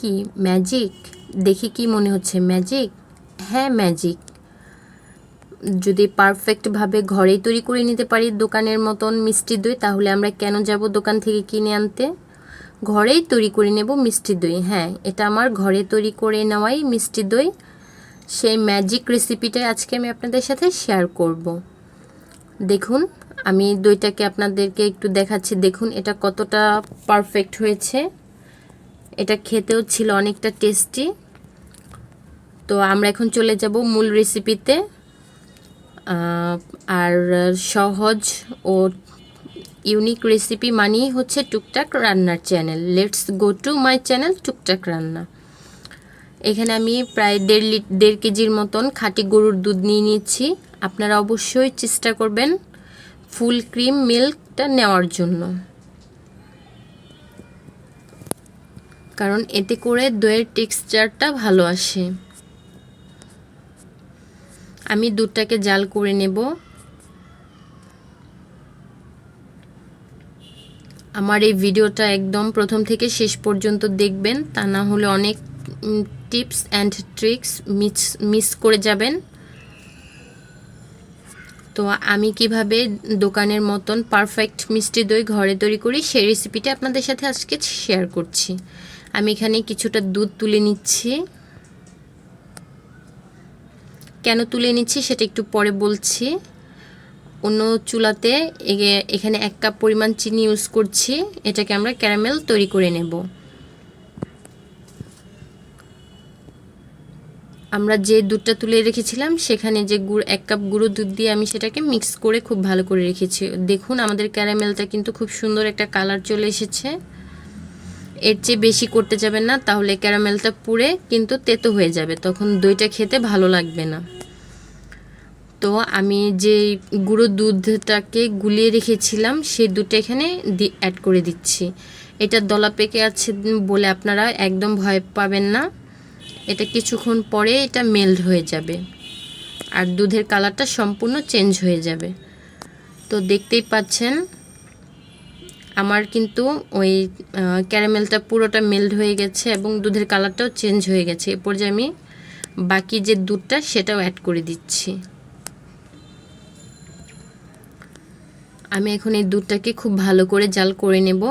কি ম্যাজিক? দেখে কি মনে হচ্ছে ম্যাজিক? হ্যাঁ ম্যাজিক। যদি পারফেক্টভাবে ঘরেই তৈরি করে নিতে পারি দোকানের মতন মিষ্টি দই, তাহলে আমরা কেন যাব দোকান থেকে কিনে আনতে? ঘরেই তৈরি করে নেব মিষ্টি দই। হ্যাঁ, এটা আমার ঘরে তৈরি করে নেওয়াই মিষ্টি দই। সেই ম্যাজিক রেসিপিটাই আজকে আমি আপনাদের সাথে শেয়ার করব। দেখুন, আমি দইটাকে আপনাদেরকে একটু দেখাচ্ছি। দেখুন এটা কতটা পারফেক্ট হয়েছে। এটা খেতেও ছিল অনেকটা টেস্টি। তো আমরা এখন চলে যাব মূল রেসিপিতে। আর সহজ ও ইউনিক রেসিপি মানেই হচ্ছে টুকটাক রান্নার channel. Let's go to my channel টুকটাক রান্না। এখানে আমি প্রায় 1.5 কেজির মতন খাঁটি গরুর দুধ নিয়ে নিয়েছি। আপনারা অবশ্যই চেষ্টা করবেন ফুল ক্রিম মিল্কটা নেওয়ার জন্য, কারণ এতে করে দইয়ের টেক্সচারটা ভালো আসে। আমি দুধটাকে জাল করে নেব। আমার এই ভিডিওটা একদম প্রথম থেকে শেষ পর্যন্ত দেখবেন, তা না হলে অনেক টিপস অ্যান্ড ট্রিক্স মিস করে যাবেন। তো আমি কিভাবে দোকানের মতন পারফেক্ট মিষ্টি দই ঘরে তৈরি করি সেই রেসিপিটা আপনাদের সাথে আজকে শেয়ার করছি। আমি এখানে কিছুটা দুধ তুলে নিচ্ছি। কেন তুলে নিচ্ছি সেটা একটু পরে বলছি। অন্য চুলাতে এখানে 1 কাপ পরিমাণ চিনি ইউজ করছি। এটাকে আমরা ক্যারামেল তৈরি করে নেব। আমরা যে দুধটা তুলে রেখেছিলাম সেখানে যে 1 কাপ গুঁড়ো দুধ দিয়ে আমি সেটাকে মিক্স করে খুব ভালো করে রেখেছি। দেখুন আমাদের ক্যারামেলটা কিন্তু খুব সুন্দর একটা কালার চলে এসেছে। এর চেয়ে বেশি করতে যাবেন না, তাহলে ক্যারামেলটা পুড়ে কিন্তু তেতো হয়ে যাবে, তখন দইটা খেতে ভালো লাগবে না। তো আমি যে গুঁড়ো দুধটাকে গুলিয়ে রেখেছিলাম সেই দুধটা এখানে অ্যাড করে দিচ্ছি। এটা দলা পেকে আছে বলে আপনারা একদম ভয় পাবেন না। এটা কিছুক্ষণ পরে এটা মেল্ট হয়ে যাবে আর দুধের কালারটা সম্পূর্ণ চেঞ্জ হয়ে যাবে। তো দেখতেই পাচ্ছেন আমার কিন্তু ওই ক্যারামেলটা পুরোটা মেল্ট হয়ে গেছে এবং দুধের কালারটাও চেঞ্জ হয়ে গেছে। এরপর যে আমি বাকি যে দুধটা সেটাও অ্যাড করে দিচ্ছি। আমি এখন এই দুধটাকে খুব ভালো করে জাল করে নেব।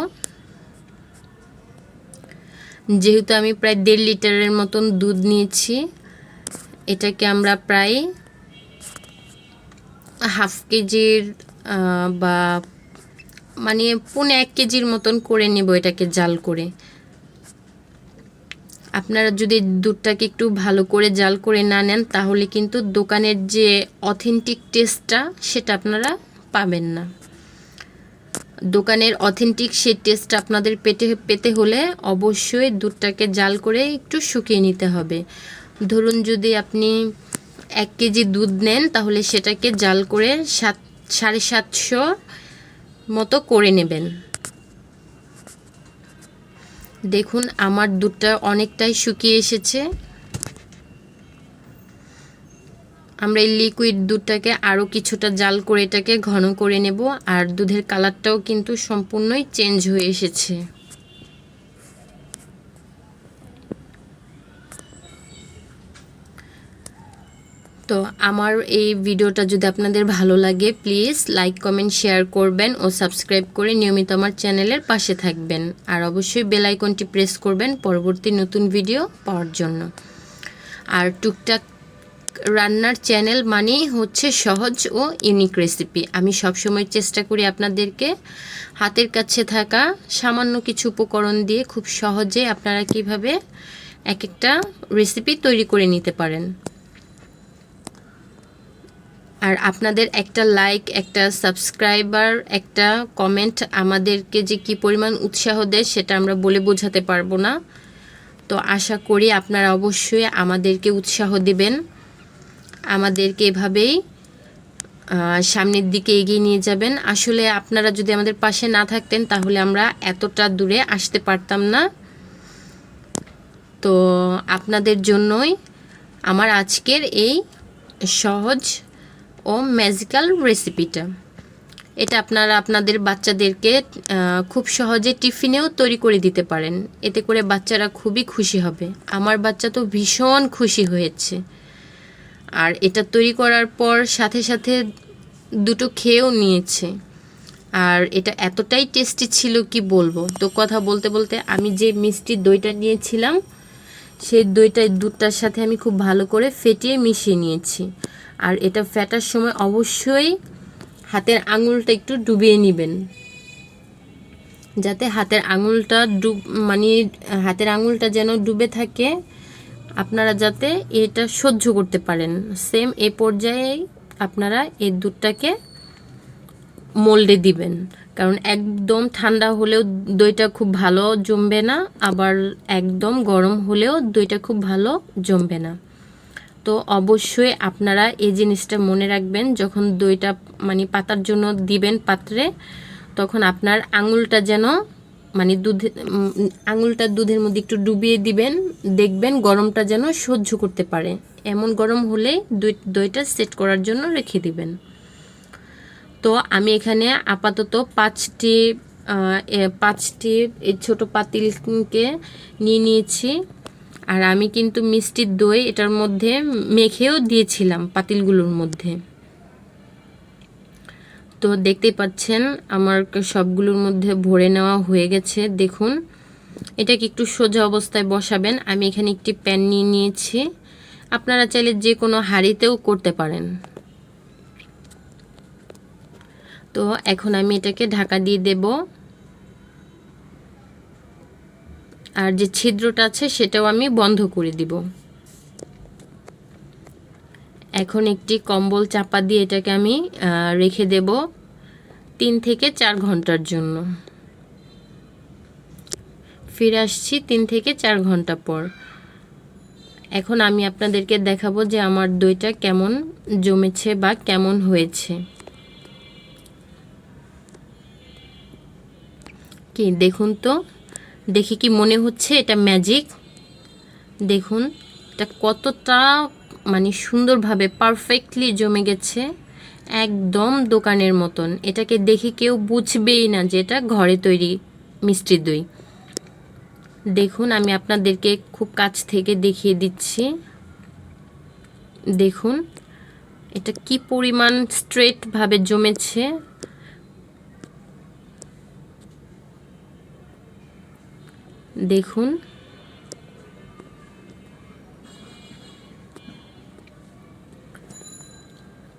যেহেতু আমি প্রায় 1.5 লিটারের মতন দুধ নিয়েছি, এটাকে আমরা প্রায় হাফ কেজির বা মানে 1.25 কেজির মতন করে নেব এটাকে জাল করে। আপনারা যদি দুধটাকে একটু ভালো করে জাল করে না নেন তাহলে কিন্তু দোকানের যে অথেন্টিক টেস্টটা সেটা আপনারা পাবেন না। দোকানের অথেন্টিক সেই টেস্ট আপনাদের পেতে হলে অবশ্যই দুধটাকে জাল করে একটু শুকিয়ে নিতে হবে। ধরুন যদি আপনি 1 কেজি দুধ নেন তাহলে সেটাকে জাল করে 750 মতো করে নেবেন। দেখুন আমার দুধটা অনেকটাই শুকিয়ে এসেছে। আমরা এই লিকুইড দুধটাকে আরও কিছুটা জাল করে এটাকে ঘন করে নেব। আর দুধের কালারটাও কিন্তু সম্পূর্ণই চেঞ্জ হয়ে এসেছে। তো আমার এই ভিডিওটা যদি আপনাদের ভালো লাগে প্লিজ লাইক কমেন্ট শেয়ার করবেন ও সাবস্ক্রাইব করে নিয়মিত আমার চ্যানেলের পাশে থাকবেন। আর অবশ্যই বেল আইকনটি প্রেস করবেন পরবর্তী নতুন ভিডিও পাওয়ার জন্য। আর টুকটাক রান্নার চ্যানেল মানেই হচ্ছে সহজ ও ইউনিক রেসিপি। আমি সবসময় চেষ্টা করি আপনাদেরকে হাতের কাছে থাকা সামান্য কিছু উপকরণ দিয়ে খুব সহজে আপনারা কিভাবে এক একটা রেসিপি তৈরি করে নিতে পারেন। আর আপনাদের একটা লাইক, একটা সাবস্ক্রাইবার, একটা কমেন্ট আমাদেরকে যে কী পরিমাণ উৎসাহ দেয় সেটা আমরা বলে বোঝাতে পারবো না। তো আশা করি আপনারা অবশ্যই আমাদেরকে উৎসাহ দিবেন, আমাদেরকে এভাবেই সামনের দিকে এগিয়ে নিয়ে যাবেন। আসলে আপনারা যদি আমাদের পাশে না থাকতেন তাহলে আমরা এতটা দূরে আসতে পারতাম না। তো আপনাদের জন্যই আমার আজকের এই সহজ ও ম্যাজিক্যাল রেসিপিটা। এটা আপনারা আপনাদের বাচ্চাদেরকে খুব সহজে টিফিনেও তৈরি করে দিতে পারেন। এতে করে বাচ্চারা খুবই খুশি হবে। আমার বাচ্চা তো ভীষণ খুশি হয়েছে। আর এটা তৈরি করার পর সাথে সাথে দুটো খেয়েও নিয়েছে। আর এটা এতটাই টেস্টি ছিল কি বলবো। তো কথা বলতে বলতে আমি যে মিষ্টি দইটা নিয়েছিলাম সেই দুধটার সাথে আমি খুব ভালো করে ফেটিয়ে মিশিয়ে নিয়েছি। আর এটা ফেটার সময় অবশ্যই হাতের আঙুলটা একটু ডুবিয়ে নেবেন, যাতে হাতের আঙুলটা হাতের আঙুলটা যেন ডুবে থাকে, আপনারা যাতে এটা সহ্য করতে পারেন। সেম এই পর্যায়ে আপনারা এই দুধটাকে মোল্ডে দিবেন, কারণ একদম ঠান্ডা হলেও দইটা খুব ভালো জমবে না, আবার একদম গরম হলেও দইটা খুব ভালো জমবে না। তো অবশ্যই আপনারা এই জিনিসটা মনে রাখবেন, যখন দইটা পাতার জন্য দিবেন পাত্রে, তখন আপনার আঙুলটা যেন আঙুলটা দুধের মধ্যে একটু ডুবিয়ে দিবেন, দেখবেন গরমটা যেন সহ্য করতে পারে। এমন গরম হলে দইটা সেট করার জন্য রেখে দিবেন। তো আমি এখানে আপাতত পাঁচটি এই ছোটো পাতিলকে নিয়ে নিয়েছি। আর আমি কিন্তু মিষ্টির দই এটার মধ্যে মেখেও দিয়েছিলাম পাতিলগুলোর মধ্যে। তো দেখতেই পাচ্ছেন আমার সবগুলোর মধ্যে ভরে নেওয়া হয়ে গেছে। দেখুন, এটাকে একটু সোজা অবস্থায় বসাবেন। আমি এখানে একটি প্যান নিয়ে নিয়েছি, আপনারা চাইলে যে কোনো হাঁড়িতেও করতে পারেন। তো এখন আমি এটাকে ঢাকা দিয়ে দেব, আর যে ছিদ্রটা আছে সেটাও আমি বন্ধ করে দিব। এখন একটি কম্বল চাপা দিয়ে এটাকে আমি রেখে দেব 3 থেকে 4 ঘন্টার জন্য। ফিরে আসছি 3 থেকে 4 ঘন্টা পর। এখন আমি আপনাদেরকে দেখাবো যে আমার দইটা কেমন জমেছে বা কেমন হয়েছে। কি দেখুন তো, দেখে কি মনে হচ্ছে এটা ম্যাজিক? দেখুন এটা কতটা সুন্দরভাবে পারফেক্টলি জমে গেছে, একদম দোকানের মতন। এটাকে দেখে কেউ বুঝবেই না যে এটা ঘরে তৈরি মিষ্টি দই। দেখুন, আমি আপনাদেরকে খুব কাছ থেকে দেখিয়ে দিচ্ছি। দেখুন এটা কি পরিমাণ স্ট্রেটভাবে জমেছে। দেখুন,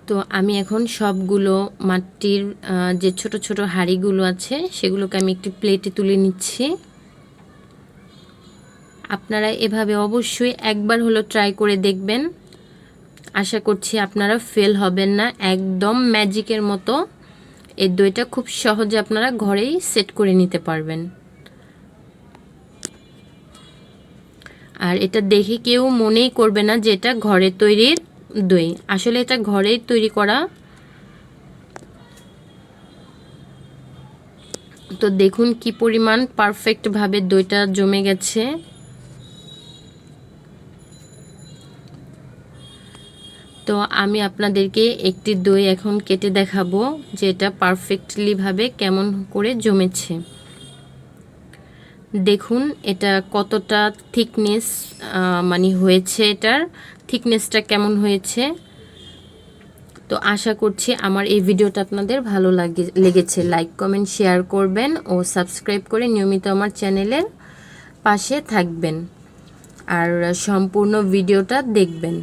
তো আমি এখন সবগুলো মাটির যে ছোট ছোট হাঁড়িগুলো আছে সেগুলোকে আমি একটি প্লেটে তুলে নিচ্ছি। আপনারা এভাবে অবশ্যই একবার হলো ট্রাই করে দেখবেন। আশা করছি আপনারা ফেল হবেন না। একদম ম্যাজিকের মতো এই দইটা খুব সহজে আপনারা ঘরেই সেট করে নিতে পারবেন। আর এটা দেখে কেউ মনেই করবে না যে এটা ঘরে তৈরির দই। আসলে এটা ঘরেই তৈরি করা। তো দেখুন কি পরিমাণ পারফেক্টভাবে দইটা জমে গেছে। তো আমি আপনাদেরকে একটি দই এখন কেটে দেখাবো যে এটা পারফেক্টলি ভাবে কেমন করে জমেছে। দেখুন এটা কতটা থিকনেস হয়েছে, এটার থিকনেসটা কেমন হয়েছে। তো আশা করছি আমার এই ভিডিওটা আপনাদের ভালো লেগেছে। লাইক কমেন্ট শেয়ার করবেন ও সাবস্ক্রাইব করে নিয়মিত আমার চ্যানেলের পাশে থাকবেন আর সম্পূর্ণ ভিডিওটা দেখবেন।